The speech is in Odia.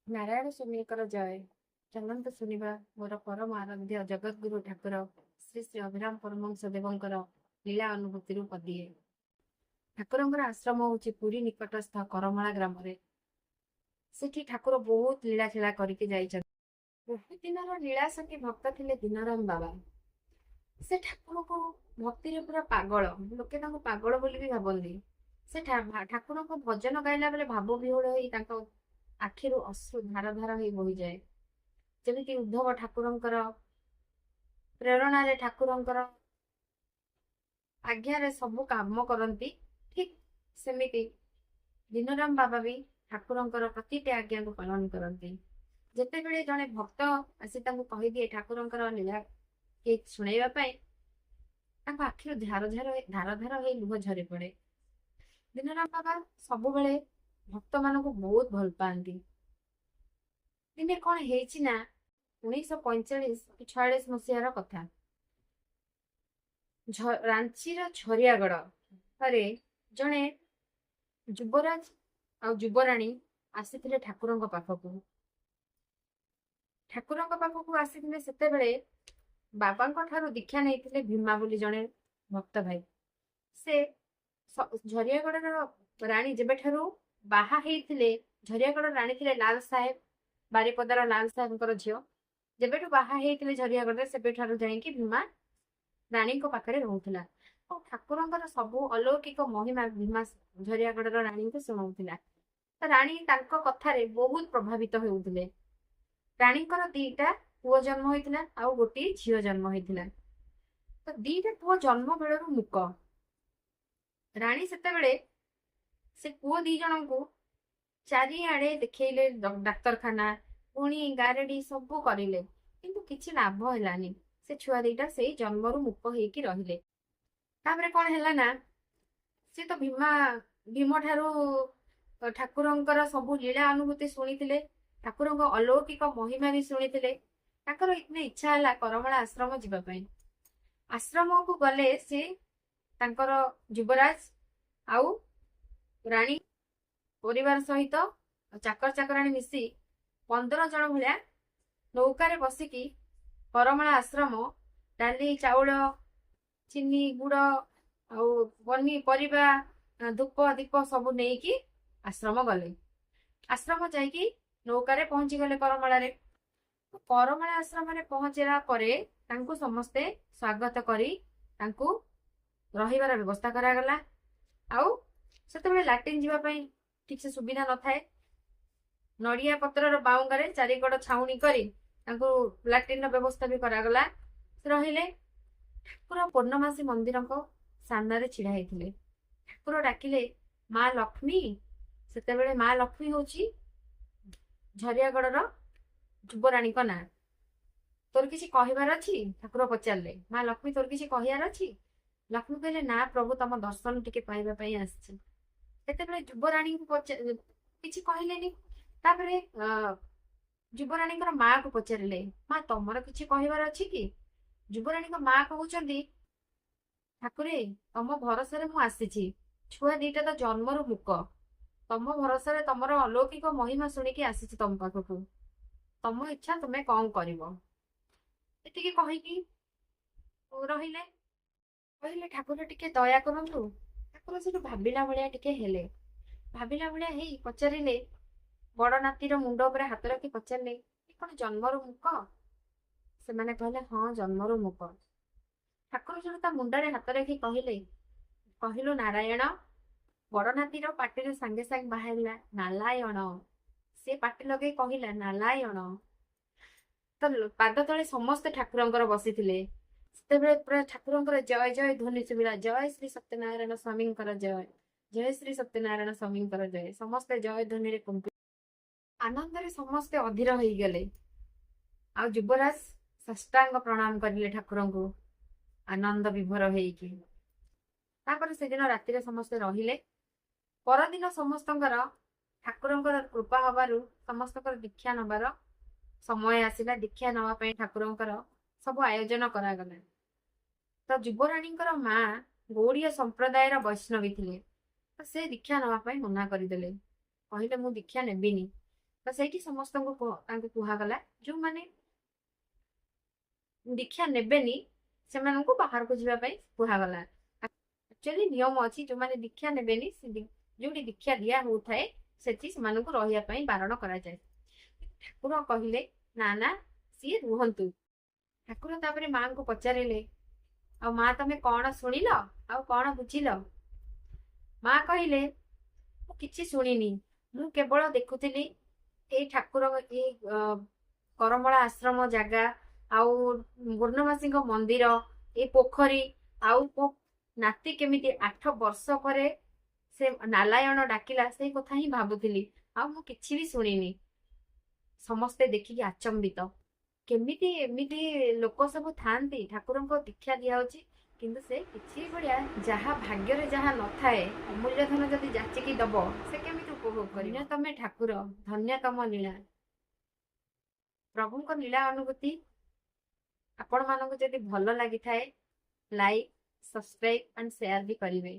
ନାରାୟଣ ସ୍ୱାମୀଙ୍କର ଜୟ। ଚାଲନ୍ତୁ ଶୁଣିବା ମୋର ପରମ ଆରାଧ୍ୟ ଜଗଦ୍ଗୁରୁ ଠାକୁର ଶ୍ରୀ ଶ୍ରୀ ଅଭିରାମ ପରମହଂସ ଦେବଙ୍କର ଲୀଳା ଅନୁଭୂତିରୁ ପଦିଏ। ଠାକୁରଙ୍କର ଆଶ୍ରମ ହଉଛି ପୁରୀ ନିକଟସ୍ଥ କରମଳା ଗ୍ରାମରେ। ସେଠି ଠାକୁର ବହୁତ ଲୀଳାଖେଳା କରିକି ଯାଇଛନ୍ତି। ବହୁତ ଦିନର ଲୀଳା ସଙ୍ଗୀ ଭକ୍ତ ଥିଲେ ଦୀନରାମ ବାବା। ସେ ଠାକୁରଙ୍କୁ ଭକ୍ତିରେ ପୁରା ପାଗଳ, ଲୋକେ ତାଙ୍କୁ ପାଗଳ ବୋଲି ବି ଭାବନ୍ତି। ସେ ଠାକୁରଙ୍କ ଭଜନ ଗାଇଲା ବେଳେ ଭାବ ବିହୋଳ ହେଇ ତାଙ୍କ ଆଖିରୁ ଅଶ୍ରୁ ଧାର ଧାର ହେଇ ବୋହିଯାଏ। ଯେମିତି ଉଦ୍ଧବ ଠାକୁରଙ୍କର ପ୍ରେରଣାରେ ଠାକୁରଙ୍କର ଆଜ୍ଞାରେ ସବୁ କାମ କରନ୍ତି, ଠିକ ସେମିତି ଦୀନରାମ ବାବା ବି ଠାକୁରଙ୍କର ପ୍ରତିଟି ଆଜ୍ଞାକୁ ପାଳନ କରନ୍ତି। ଯେତେବେଳେ ଜଣେ ଭକ୍ତ ଆସି ତାଙ୍କୁ କହିଦିଏ ଠାକୁରଙ୍କର ଲୀଳା କି ଶୁଣେଇବା ପାଇଁ, ତାଙ୍କ ଆଖିରୁ ଧାର ଧାର ହେଇ ଲୁହ ଝରି ପଡେ। ଦୀନରାମ ବାବା ସବୁବେଳେ ଭକ୍ତମାନଙ୍କୁ ବହୁତ ଭଲ ପାଆନ୍ତି। ଦିନେ କଣ ହେଇଛି ନା, 1945 କି 46 ମସିହାର କଥା। ରାଞ୍ଚିର ଝରିଆଗଡରେ ଜଣେ ଯୁବରାଜ ଆଉ ଯୁବରାଣୀ ଆସିଥିଲେ ଠାକୁରଙ୍କ ପାଖକୁ। ଠାକୁରଙ୍କ ପାଖକୁ ଆସିଥିଲେ ସେତେବେଳେ ବାବାଙ୍କ ଠାରୁ ଦୀକ୍ଷା ନେଇଥିଲେ ଭୀମା ବୋଲି ଜଣେ ଭକ୍ତ ଭାଇ। ସେ ଝରିଆଗଡର ରାଣୀ ଯେବେଠାରୁ ବାହା ହେଇଥିଲେ, ଝରିଆଗଡ ରାଣୀ ଥିଲେ ଲାଲ ସାହେବ, ବାରିପଦାର ଲାଲ ସାହେବଙ୍କର ଝିଅ। ଯେବେଠୁ ବାହା ହେଇଥିଲେ ଝରିଆଗଡରେ, ସେବେଠାରୁ ଯାଇକି ଭୀମା ରାଣୀଙ୍କ ପାଖରେ ରହୁଥିଲା। ଆଉ ଠାକୁରଙ୍କର ସବୁ ଅଲୌକିକ ମହିମା ଭୀମା ଝରିଆଗଡର ରାଣୀଙ୍କୁ ଶୁଣଉଥିଲା। ରାଣୀ ତାଙ୍କ କଥାରେ ବହୁତ ପ୍ରଭାବିତ ହେଉଥିଲେ। ରାଣୀଙ୍କର 2ଟା ପୁଅ ଜନ୍ମ ହେଇଥିଲା ଆଉ ଗୋଟିଏ ଝିଅ ଜନ୍ମ ହେଇଥିଲା। ତ 2ଟା ପୁଅ ଜନ୍ମ ବେଳରୁ ମୂକ। ରାଣୀ ସେତେବେଳେ ସେ ପୁଅ 2 ଜଣଙ୍କୁ ଚାରିଆଡେ ଦେଖେଇଲେ, ଡାକ୍ତରଖାନା, ପୁଣି ଗାରେଡି ସବୁ କରିଲେ, କିନ୍ତୁ କିଛି ଲାଭ ହେଲାନି। ସେ ଛୁଆ 2ଟା ସେଇ ଜନ୍ମରୁ ମୂକ ହେଇକି ରହିଲେ। ତାପରେ କଣ ହେଲା ନା, ସେ ତ ଭୀମ ଠାରୁ ଠାକୁରଙ୍କର ସବୁ ଲୀଳା ଅନୁଭୂତି ଶୁଣିଥିଲେ, ଠାକୁରଙ୍କ ଅଲୌକିକ ମହିମା ବି ଶୁଣିଥିଲେ। ତାଙ୍କର ଇଚ୍ଛା ହେଲା କରମଳା ଆଶ୍ରମ ଯିବା ପାଇଁ। ଆଶ୍ରମକୁ ଗଲେ ସେ ତାଙ୍କର ଯୁବରାଜ ଆଉ ରାଣୀ ପରିବାର ସହିତ ଚାକର ଚାକରାଣୀ ମିଶି 15 ଜଣ ଭଳିଆ ନୌକାରେ ବସିକି କରମଳା ଆଶ୍ରମ ଡାଲି, ଚାଉଳ, ଚିନି, ଗୁଡ ଆଉ ପନିପରିବା, ଧୂପ ଦୀପ ସବୁ ନେଇକି ଆଶ୍ରମ ଗଲେ। ଆଶ୍ରମ ଯାଇକି ନୌକାରେ ପହଞ୍ଚିଗଲେ କରମଳାରେ। କରମଳା ଆଶ୍ରମରେ ପହଞ୍ଚିଲା ପରେ ତାଙ୍କୁ ସମସ୍ତେ ସ୍ୱାଗତ କରି ତାଙ୍କୁ ରହିବାର ବ୍ୟବସ୍ଥା କରାଗଲା। ଆଉ ସେତେବେଳେ ଲାଟ୍ରିନ୍ ଯିବା ପାଇଁ ଠିକ ସେ ସୁବିଧା ନଥାଏ। ନଡିଆ ପତ୍ରର ବାଉଙ୍ଗାରେ 4 କଡ଼ ଛାଉଣି କରି ତାଙ୍କୁ ଲାଟ୍ରିନ୍ର ବ୍ୟବସ୍ଥା ବି କରାଗଲା। ସେ ରହିଲେ। ଠାକୁର ପୂର୍ଣ୍ଣମାସୀ ମନ୍ଦିରଙ୍କ ସାମ୍ନାରେ ଛିଡା ହେଇଥିଲେ। ଠାକୁର ଡାକିଲେ, ମା ଲକ୍ଷ୍ମୀ। ସେତେବେଳେ ମା ଲକ୍ଷ୍ମୀ ହଉଛି ଝରିଆଗଡର ଯୁବରାଣୀଙ୍କ ନାଁ। ତୋର କିଛି କହିବାର ଅଛି? ଠାକୁର ପଚାରିଲେ। ମା ଲକ୍ଷ୍ମୀ, ତୋର କିଛି କହିବାର ଅଛି? ଲକ୍ଷ୍ମୀ କହିଲେ, ନା ପ୍ରଭୁ, ତମ ଦର୍ଶନ ଟିକେ ପାଇବା ପାଇଁ ଆସିଛି। ସେତେବେଳେ ଯୁବରାଣୀଙ୍କୁ କିଛି କହିଲେନି। ତାପରେ ଯୁବରାଣୀଙ୍କର ମା କୁ ପଚାରିଲେ, ମା ତମର କିଛି କହିବାର ଅଛି କି? ଯୁବରାଣୀଙ୍କ ମା କହୁଛନ୍ତି, ଠାକୁରେ, ତମ ଭରସାରେ ମୁଁ ଆସିଛି। ଛୁଆ 2ଟା ତ ଜନ୍ମରୁ ମୂକ। ତମ ଭରସାରେ ତମର ଅଲୌକିକ ମହିମା ଶୁଣିକି ଆସିଛି ତମ ପାଖକୁ। ତମ ଇଚ୍ଛା, ତୁମେ କଣ କରିବ? ଏତିକି କହିକି ରହିଲେ। କହିଲେ, ଠାକୁର ଟିକେ ଦୟା କରନ୍ତୁ। ଠାକୁର ସେଠୁ ଭାବିଲା ଭଳିଆ ଟିକେ ହେଲେ। ଭାବିଲା ଭଳିଆ ହେଇ ପଚାରିଲେ, ବଡ ନାତିର ମୁଣ୍ଡ ଉପରେ ହାତ ରଖି ପଚାରିଲେ, କଣ ଜନ୍ମରୁ ମୂକ? ସେମାନେ କହିଲେ, ହଁ, ଜନ୍ମରୁ ମୂକ। ଠାକୁର ସେଠୁ ତା ମୁଣ୍ଡରେ ହାତ ରଖି କହିଲେ, କହିଲୁ ନାରାୟଣ। ବଡ ନାତିର ପାଟିରେ ସାଙ୍ଗେ ସାଙ୍ଗେ ବାହାରିଲା ନାଲାୟଣ। ସେ ପାଟି ଲଗେଇ କହିଲା, ନାଲାୟଣ। ତ ପାଦ ତଳେ ସମସ୍ତେ ଠାକୁରଙ୍କର ବସିଥିଲେ। ସେତେବେଳେ ପୁରା ଠାକୁରଙ୍କର ଜୟ ଜୟ ଧ୍ୱନି ଶୁଭିଲା। ଜୟ ଶ୍ରୀ ସତ୍ୟନାରାୟଣ ସ୍ୱାମୀଙ୍କର ଜୟ, ଜୟ ଶ୍ରୀ ସତ୍ୟନାରାୟଣ ସ୍ୱାମୀଙ୍କର ଜୟ। ସମସ୍ତେ ଜୟ ଧ୍ୱନିରେ କୁମ୍ପି ଆନନ୍ଦରେ ସମସ୍ତେ ଅଧୀର ହେଇଗଲେ। ଆଉ ଯୁବରାଜ ସାଷ୍ଟାଙ୍ଗ ପ୍ରଣାମ କରିଲେ ଠାକୁରଙ୍କୁ ଆନନ୍ଦ ବିଭୋର ହେଇକି। ତାପରେ ସେଦିନ ରାତିରେ ସମସ୍ତେ ରହିଲେ। ପରଦିନ ସମସ୍ତଙ୍କର ଠାକୁରଙ୍କର କୃପା ହବାରୁ ସମସ୍ତଙ୍କର ଦୀକ୍ଷା ନବାର ସମୟ ଆସିଲା। ଦୀକ୍ଷା ନବା ପାଇଁ ଠାକୁରଙ୍କର ସବୁ ଆୟୋଜନ କରାଗଲା। ତ ଯୁବରାଣୀଙ୍କର ମା ଗୌଡୀୟ ସମ୍ପ୍ରଦାୟର ବୈଷ୍ଣବୀ ଥିଲେ। ତ ସେ ଦୀକ୍ଷା ନବା ପାଇଁ ମନା କରିଦେଲେ। କହିଲେ, ମୁଁ ଦୀକ୍ଷା ନେବିନି। ତ ସେଇଠି ସମସ୍ତଙ୍କୁ ତାଙ୍କୁ କୁହାଗଲା ଯୋଉମାନେ ଦୀକ୍ଷା ନେବେନି ସେମାନଙ୍କୁ ବାହାରକୁ ଯିବା ପାଇଁ କୁହାଗଲା। ଆକ୍ଚୁଆଲି ନିୟମ ଅଛି, ଯୋଉମାନେ ଦୀକ୍ଷା ନେବେନି ଯୋଉଠି ଦୀକ୍ଷା ଦିଆ ହଉଥାଏ ସେଠି ସେମାନଙ୍କୁ ରହିବା ପାଇଁ ବାରଣ କରାଯାଏ। ଠାକୁର କହିଲେ ନା ନା ସିଏ ରୁହନ୍ତୁ। ଠାକୁର ତାପରେ ମାଙ୍କୁ ପଚାରିଲେ, ଆଉ ମା ତମେ କଣ ଶୁଣିଲ ଆଉ କଣ ବୁଝିଲ? ମା କହିଲେ, ମୁଁ କିଛି ଶୁଣିନି, ମୁଁ କେବଳ ଦେଖୁଥିଲି ଏଇ ଠାକୁର ଏଇ କରମଳା ଆଶ୍ରମ ଜାଗା ଆଉ ପୂର୍ଣ୍ଣମାସୀଙ୍କ ମନ୍ଦିର, ଏଇ ପୋଖରୀ, ଆଉ ମୋ ନାତି କେମିତି 8 ବର୍ଷ ପରେ ସେ ନାରାୟଣ ଡାକିଲା ସେଇ କଥା ହିଁ ଭାବୁଥିଲି, ଆଉ ମୁଁ କିଛି ବି ଶୁଣିନି। ସମସ୍ତେ ଦେଖିକି ଆଚମ୍ବିତ, କେମିତି ଏମିତି ଲୋକ ସବୁ ଥାଆନ୍ତି ଠାକୁରଙ୍କ ଦୀକ୍ଷା ଦିଆହଉଛି କିନ୍ତୁ ସେ କିଛି ଭଳିଆ ଯାହା ଭାଗ୍ୟରେ ଯାହା ନଥାଏ ଅମୂଲ୍ୟ ଧନ ଯଦି ଯାଚିକି ଦବ ସେ କେମିତି ଉପଭୋଗ କରିବ? ଧନ୍ୟ ତମେ ଠାକୁର, ଧନ୍ୟ ତମ ଲୀଳା। ପ୍ରଭୁଙ୍କ ଲୀଳା ଅନୁଭୂତି ଆପଣମାନଙ୍କୁ ଯଦି ଭଲ ଲାଗିଥାଏ ଲାଇକ୍, ସବସ୍କ୍ରାଇବ୍ ଆଣ୍ଡ ସେୟାର ବି କରିବେ।